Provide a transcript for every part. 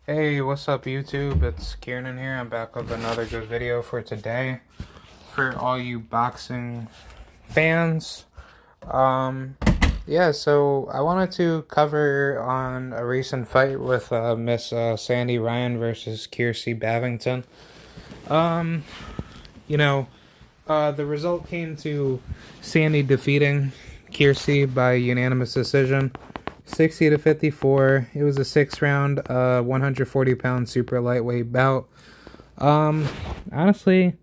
Hey, what's up YouTube? It's Kieran here. I'm back with another good video for today. For all you boxing fans. Um, so I wanted to cover on a recent fight with Miss Sandy Ryan versus Kirstie Bavington. Um, you know, the result came to Sandy defeating Kirstie by unanimous decision. 60 to 54. It was a 6 round, 140-pound super lightweight bout. Honestly,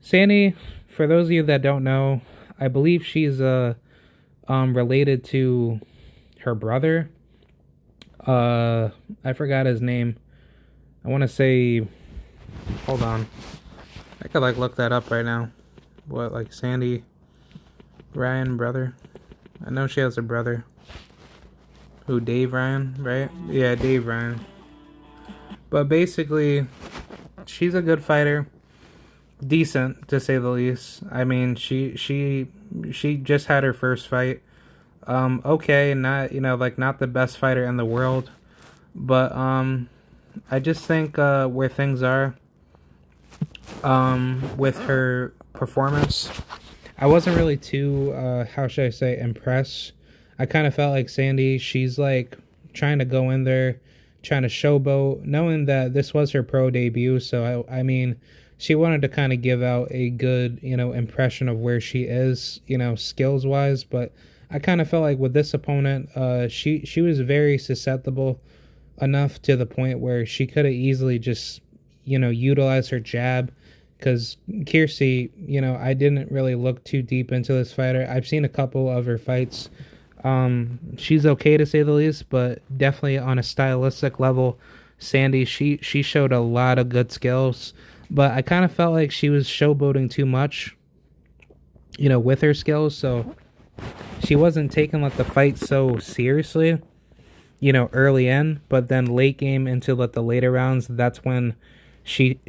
Sandy, for those of you that don't know, I believe she's related to her brother. I forgot his name. I want to say, hold on. I could look that up right now. What, Sandy Ryan brother? I know she has a brother. Who, Dave Ryan, right? Yeah, Dave Ryan. But basically, she's a good fighter, decent to say the least. I mean, she just had her first fight. Okay, not not the best fighter in the world, but I just think where things are with her performance, I wasn't really too how should I say impressed. I kind of felt like Sandy, she's trying to go in there, trying to showboat, knowing that this was her pro debut. So I mean, she wanted to kind of give out a good, impression of where she is, skills wise. But I kind of felt like with this opponent, she was very susceptible enough to the point where she could have easily just, utilized her jab. Because Kirstie, I didn't really look too deep into this fighter. I've seen a couple of her fights. She's okay to say the least, but definitely on a stylistic level, Sandy, she showed a lot of good skills, but I kind of felt like she was showboating too much, with her skills, so she wasn't taking the fight so seriously, early in, but then late game into the later rounds, that's when she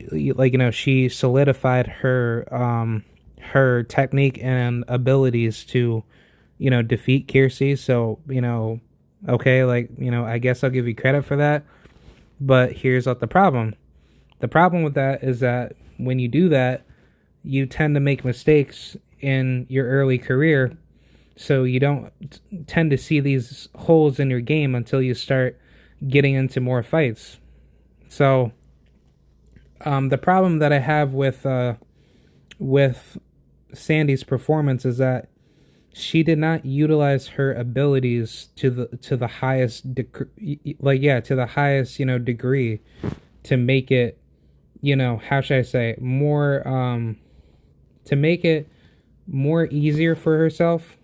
she solidified her technique and abilities to defeat Kirstie. So, okay, I guess I'll give you credit for that. But here's what the problem. The problem with that is that when you do that, you tend to make mistakes in your early career. So you don't tend to see these holes in your game until you start getting into more fights. So, the problem that I have with Sandy's performance is that she did not utilize her abilities to the highest to the highest degree to make it how should I say more to make it more easier for herself,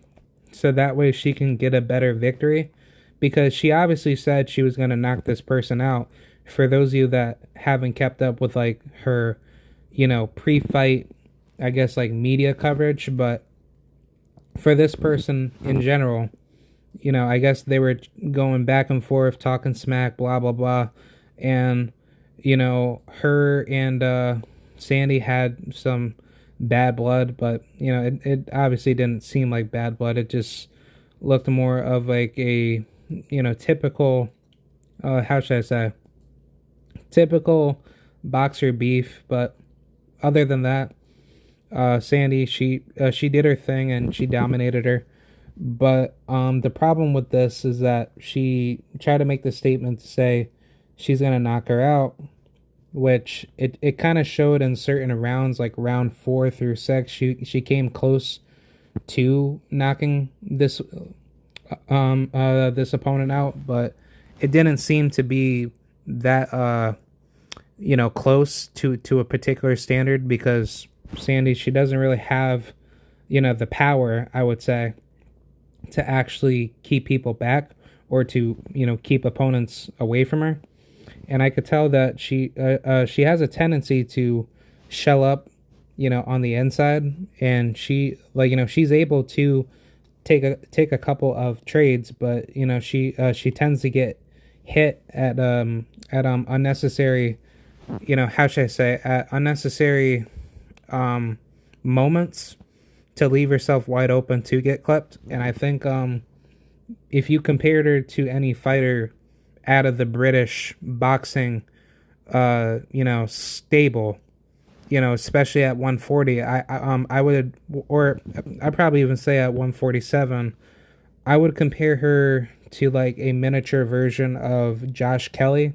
so that way she can get a better victory, because she obviously said she was going to knock this person out. For those of you that haven't kept up with her pre-fight, I guess, media coverage, but for this person in general, I guess they were going back and forth, talking smack, blah, blah, blah. And, her and Sandy had some bad blood, but, it obviously didn't seem like bad blood. It just looked more of a, typical, how should I say, typical boxer beef. But other than that, Sandy, she did her thing and she dominated her. But the problem with this is that she tried to make the statement to say she's gonna knock her out, which it kind of showed in certain rounds, like round 4 through 6. She came close to knocking this this opponent out, but it didn't seem to be that close to a particular standard, because Sandy, she doesn't really have the power, I would say, to actually keep people back or to keep opponents away from her. And I could tell that she has a tendency to shell up on the inside, and she she's able to take a couple of trades, but she tends to get hit at unnecessary, how should I say, at unnecessary moments, to leave herself wide open to get clipped. And I think if you compared her to any fighter out of the British boxing, stable. Especially at 140. I would, or I'd probably even say at 147, I would compare her to like a miniature version of Josh Kelly,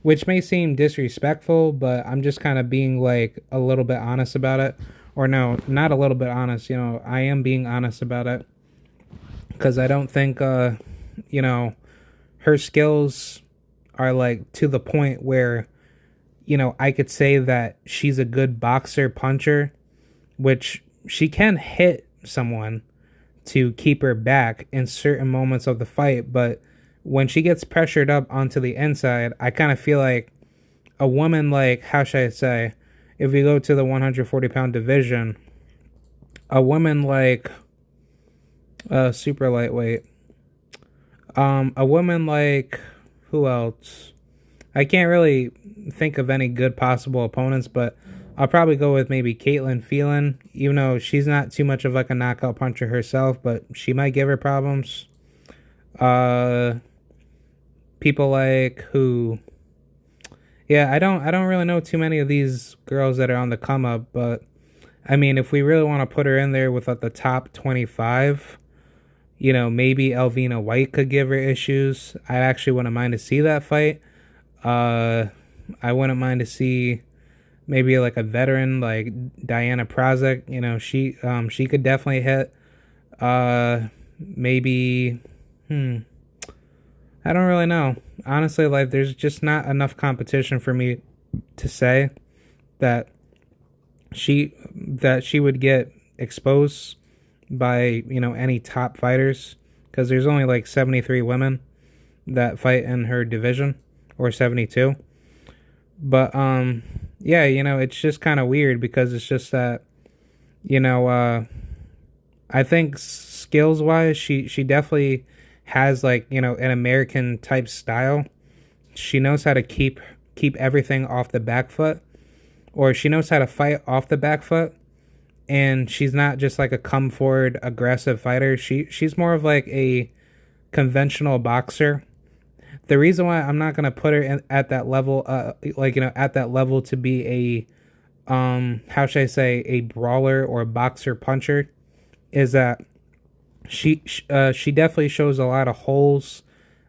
which may seem disrespectful, but I'm just kind of being like a little bit honest about it. Or no, not a little bit honest. I am being honest about it because I don't think, her skills are like to the point where, I could say that she's a good boxer puncher, which she can hit someone to keep her back in certain moments of the fight. But when she gets pressured up onto the inside, I kind of feel like a woman like, how should I say, if we go to the 140-pound division, a woman like super lightweight, a woman like, who else? I can't really think of any good possible opponents, but I'll probably go with maybe Caitlin Phelan, even though she's not too much of like a knockout puncher herself, but she might give her problems. People like who? Yeah, I don't really know too many of these girls that are on the come up, but I mean, if we really want to put her in there with like the top 25, maybe Elvina White could give her issues. I actually wouldn't mind to see that fight. I wouldn't mind to see maybe like a veteran like Diana Prozek. She could definitely hit. Maybe, I don't really know. Honestly, like there's just not enough competition for me to say that she would get exposed by, any top fighters, because there's only like 73 women that fight in her division, or 72. But yeah, it's just kind of weird because it's just that, I think skills wise she definitely has like, an American type style. She knows how to keep everything off the back foot, or she knows how to fight off the back foot, and she's not just like a come forward aggressive fighter. She's more of like a conventional boxer. The reason why I'm not gonna put her at that level, at that level to be a, how should I say, a brawler or a boxer puncher, is that she definitely shows a lot of holes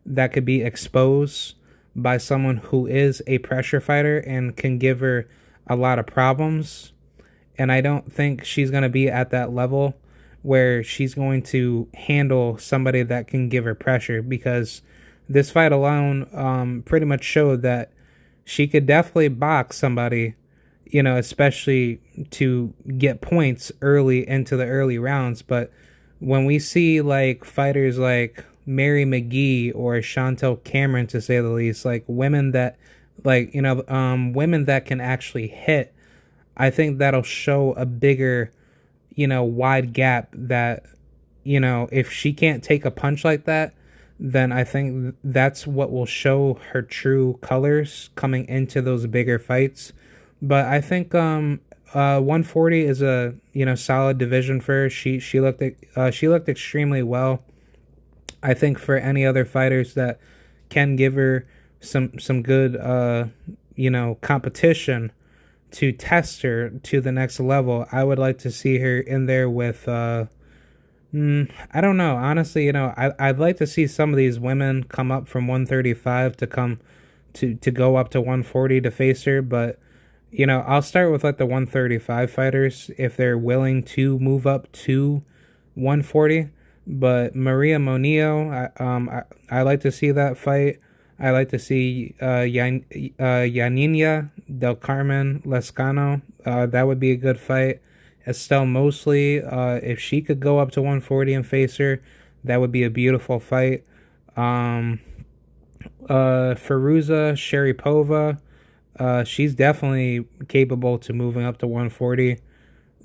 that could be exposed by someone who is a pressure fighter and can give her a lot of problems. And I don't think she's gonna be at that level where she's going to handle somebody that can give her pressure, because this fight alone pretty much showed that she could definitely box somebody, especially to get points early into the early rounds. But when we see like fighters like Mary McGee or Chantel Cameron, to say the least, like women that women that can actually hit, I think that'll show a bigger, wide gap that, if she can't take a punch like that, then I think that's what will show her true colors coming into those bigger fights. But I think 140 is a, solid division for her. She looked extremely well. I think for any other fighters that can give her some good competition to test her to the next level, I would like to see her in there with I don't know. Honestly, I'd like to see some of these women come up from 135 to come to go up to 140 to face her. But, I'll start with like the 135 fighters if they're willing to move up to 140. But Maria Monillo, I like to see that fight. I like to see Yanina Del Carmen Lescano. That would be a good fight. Estelle Mosley, if she could go up to 140 and face her, that would be a beautiful fight. Firuza Sharipova, she's definitely capable to moving up to 140.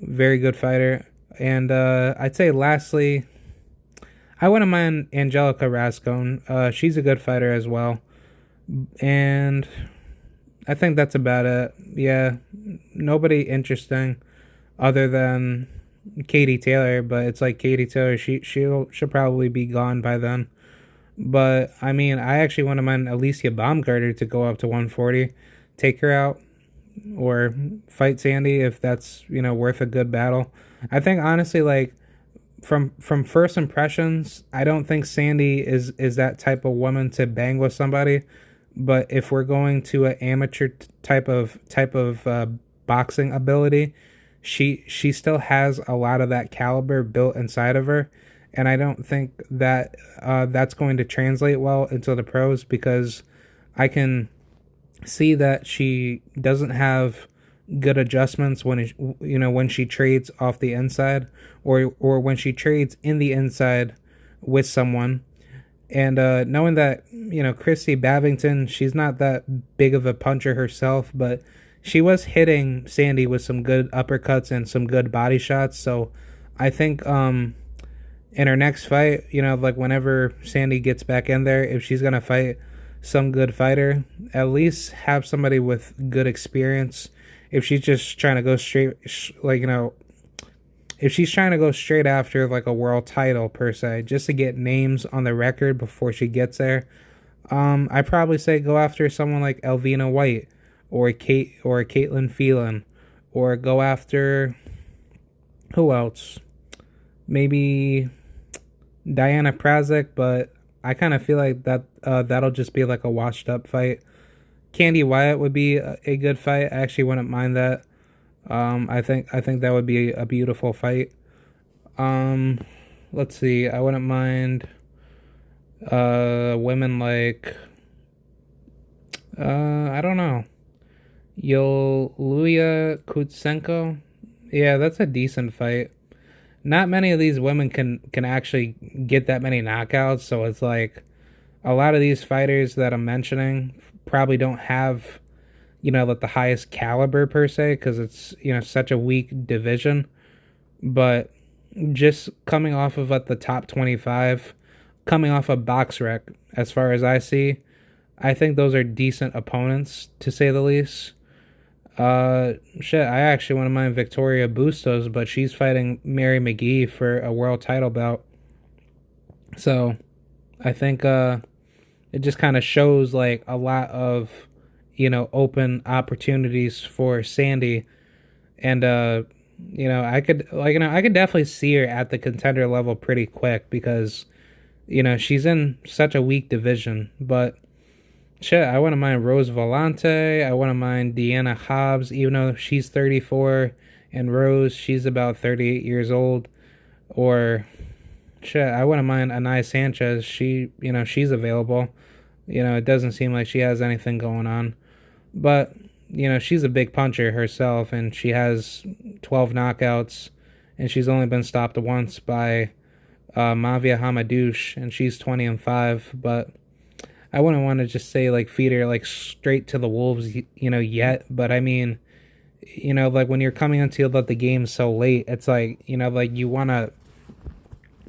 Very good fighter. And I'd say lastly, I wouldn't mind Angelica Rascone. She's a good fighter as well. And I think that's about it. Yeah, nobody interesting other than Katie Taylor, but it's like Katie Taylor, she'll probably be gone by then. But I mean, I actually wouldn't mind Alicia Baumgartner to go up to 140, take her out, or fight Sandy if that's worth a good battle. I think honestly, like from first impressions, I don't think Sandy is that type of woman to bang with somebody. But if we're going to an amateur type of boxing ability, she still has a lot of that caliber built inside of her, and I don't think that that's going to translate well into the pros because I can see that she doesn't have good adjustments when she trades off the inside or when she trades in the inside with someone. And knowing that Kirstie Bavington, she's not that big of a puncher herself, but she was hitting Sandy with some good uppercuts and some good body shots. So I think in her next fight, like whenever Sandy gets back in there, if she's gonna fight some good fighter, at least have somebody with good experience. If she's just trying to go straight, if she's trying to go straight after like a world title per se, just to get names on the record before she gets there, I probably say go after someone like Elvina White or Caitlin Phelan, or go after who else? Maybe Diana Prazic, but I kind of feel like that'll just be like a washed up fight. Candy Wyatt would be a good fight. I actually wouldn't mind that. I think that would be a beautiful fight. Um, let's see. I wouldn't mind women like I don't know. Yulia Kutsenko. Yeah, that's a decent fight. Not many of these women can actually get that many knockouts, so it's like a lot of these fighters that I'm mentioning probably don't have like the highest caliber per se because it's such a weak division. But just coming off of the top 25, coming off of BoxRec, as far as I see, I think those are decent opponents to say the least. Shit, I actually want to mind Victoria Bustos, but she's fighting Mary McGee for a world title bout. So I think it just kind of shows like a lot of open opportunities for Sandy, and I could definitely see her at the contender level pretty quick because she's in such a weak division. But shit, I wouldn't mind Rose Volante. I wouldn't mind Deanna Hobbs, even though she's 34 and Rose, she's about 38 years old. Or shit, I wouldn't mind Anaya Sanchez. She's available. It doesn't seem like she has anything going on. But, she's a big puncher herself, and she has 12 knockouts, and she's only been stopped once by Mavia Hamadouche, and she's 20-5. But I wouldn't want to just say like feed her like straight to the wolves, yet. But I mean, like when you're coming into the game so late, it's like like you want to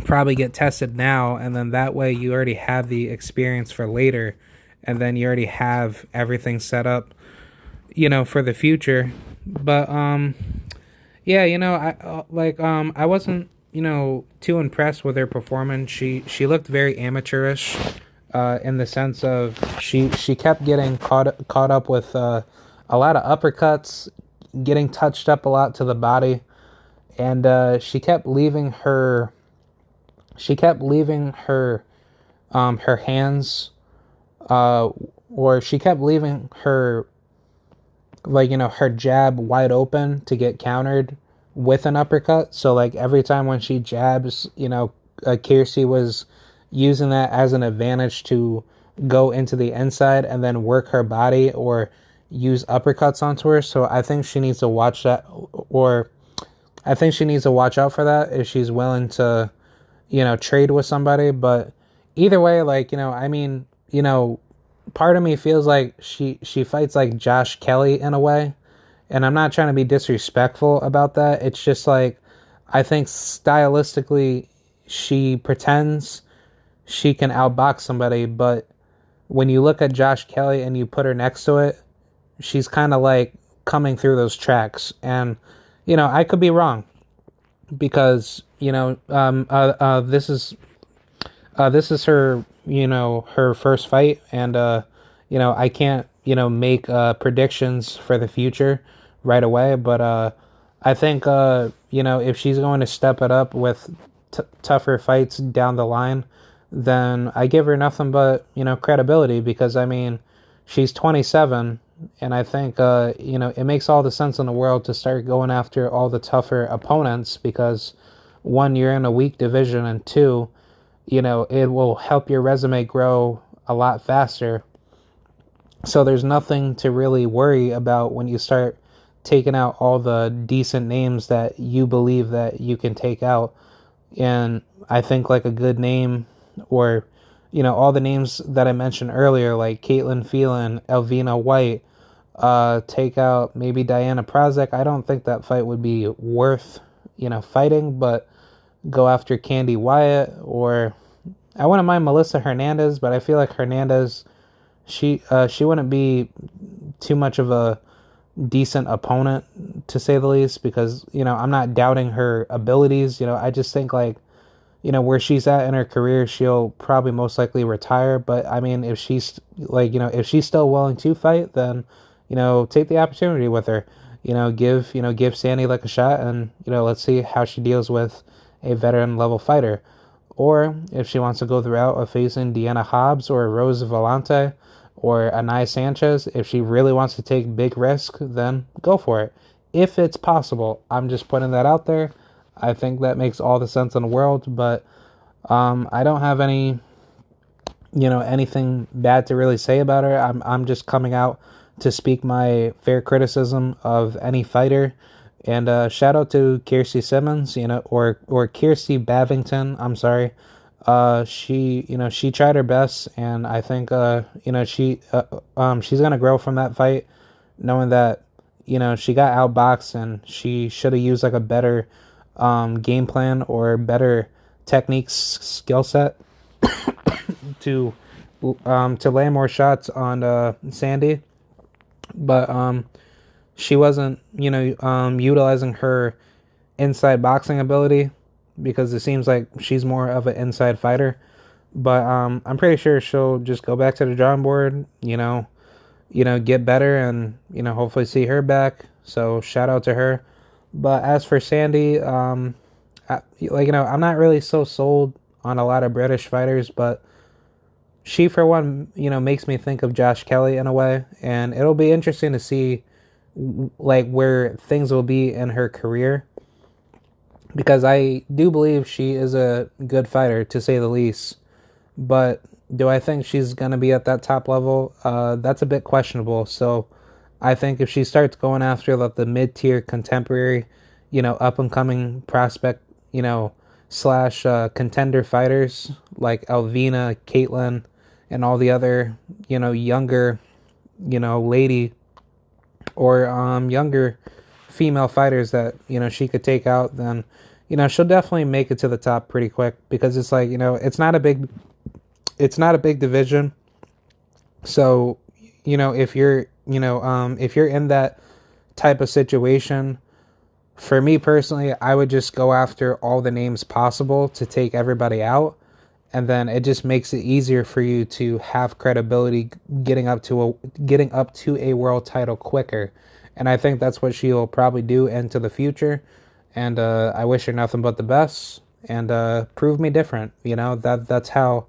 probably get tested now, and then that way you already have the experience for later, and then you already have everything set up, for the future. But yeah, I wasn't too impressed with her performance. She looked very amateurish, in the sense of she kept getting caught up with a lot of uppercuts, getting touched up a lot to the body, and she kept leaving her her hands, or she kept leaving her her jab wide open to get countered with an uppercut. So like every time when she jabs, Kirstie was using that as an advantage to go into the inside and then work her body or use uppercuts onto her. So I think she needs to watch that, or I think she needs to watch out for that if she's willing to trade with somebody. But either way, part of me feels like she fights like Josh Kelly in a way, and I'm not trying to be disrespectful about that. It's just like I think stylistically she pretends she can outbox somebody, but when you look at Josh Kelly and you put her next to it, she's kind of like coming through those tracks. And I could be wrong because this is her her first fight, and I can't make predictions for the future right away, but I think if she's going to step it up with tougher fights down the line, then I give her nothing but credibility, because I mean she's 27, and I think it makes all the sense in the world to start going after all the tougher opponents, because one, you're in a weak division, and two, it will help your resume grow a lot faster. So there's nothing to really worry about when you start taking out all the decent names that you believe that you can take out. And I think like a good name, or all the names that I mentioned earlier, like Caitlin Phelan, Elvina White, take out maybe Diana Prazek. I don't think that fight would be worth fighting, but go after Candy Wyatt, or I wouldn't mind Melissa Hernandez, but I feel like Hernandez, she wouldn't be too much of a decent opponent, to say the least, because I'm not doubting her abilities. I just think like where she's at in her career, she'll probably most likely retire. But I mean, if she's like if she's still willing to fight, then take the opportunity with her. Give Sandy like a shot, and let's see how she deals with a veteran level fighter. Or if she wants to go the route of facing Deanna Hobbs or Rose Valente or Anaya Sanchez, if she really wants to take big risk, then go for it. If it's possible, I'm just putting that out there. I think that makes all the sense in the world, but I don't have anything bad to really say about her. I'm just coming out to speak my fair criticism of any fighter. And shout out to Kirstie Simmons, or Kirstie Bavington. I'm sorry. She tried her best, and I think she's gonna grow from that fight, knowing that she got outboxed, and she should have used like a better game plan or better technique skill set to land more shots on Sandy, but she wasn't, utilizing her inside boxing ability, because it seems like she's more of an inside fighter. But I'm pretty sure she'll just go back to the drawing board, get better, and hopefully see her back. So shout out to her. But as for Sandy, I'm not really so sold on a lot of British fighters, but she, for one, makes me think of Josh Kelly in a way, and it'll be interesting to see like where things will be in her career, because I do believe she is a good fighter, to say the least. But do I think she's going to be at that top level? That's a bit questionable. So I think if she starts going after like the mid-tier contemporary, up and coming prospect, slash contender fighters like Elvina, Caitlin, and all the other, younger, lady or younger female fighters that she could take out, then she'll definitely make it to the top pretty quick, because it's like it's not a big division. So if you're if you're in that type of situation, for me personally, I would just go after all the names possible to take everybody out, and then it just makes it easier for you to have credibility getting up to a world title quicker. And I think that's what she'll probably do into the future. And I wish her nothing but the best, and prove me different. That's how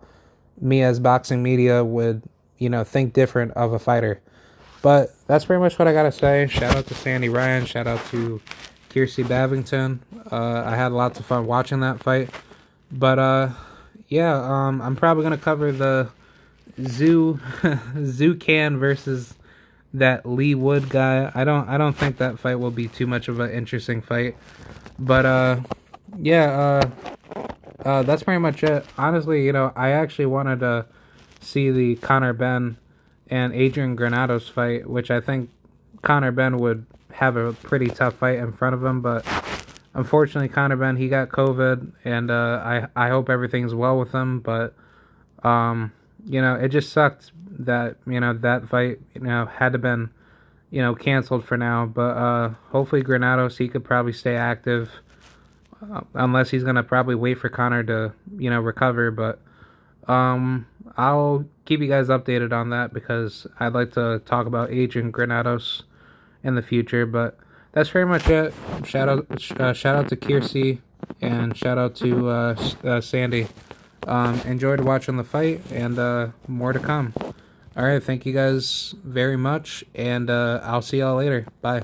me as boxing media would think different of a fighter. But that's pretty much what I gotta say. Shout out to Sandy Ryan. Shout out to Kirstie Bavington. I had lots of fun watching that fight. But yeah, I'm probably gonna cover the Can versus that Lee Wood guy. I don't think that fight will be too much of an interesting fight. But yeah, that's pretty much it. Honestly, I actually wanted to see the Conor Benn and Adrian Granados fight, which I think Conor Benn would have a pretty tough fight in front of him, but unfortunately Conor Benn, he got COVID, and I hope everything's well with him, but it just sucked that that fight had to been canceled for now. But hopefully Granados, he could probably stay active, unless he's gonna probably wait for Conor to recover. But I'll keep you guys updated on that because I'd like to talk about Agent Granados in the future. But that's pretty much it. Shout out to Kirstie and shout out to Sandy. Enjoyed watching the fight and more to come. All right, thank you guys very much, and I'll see y'all later. Bye.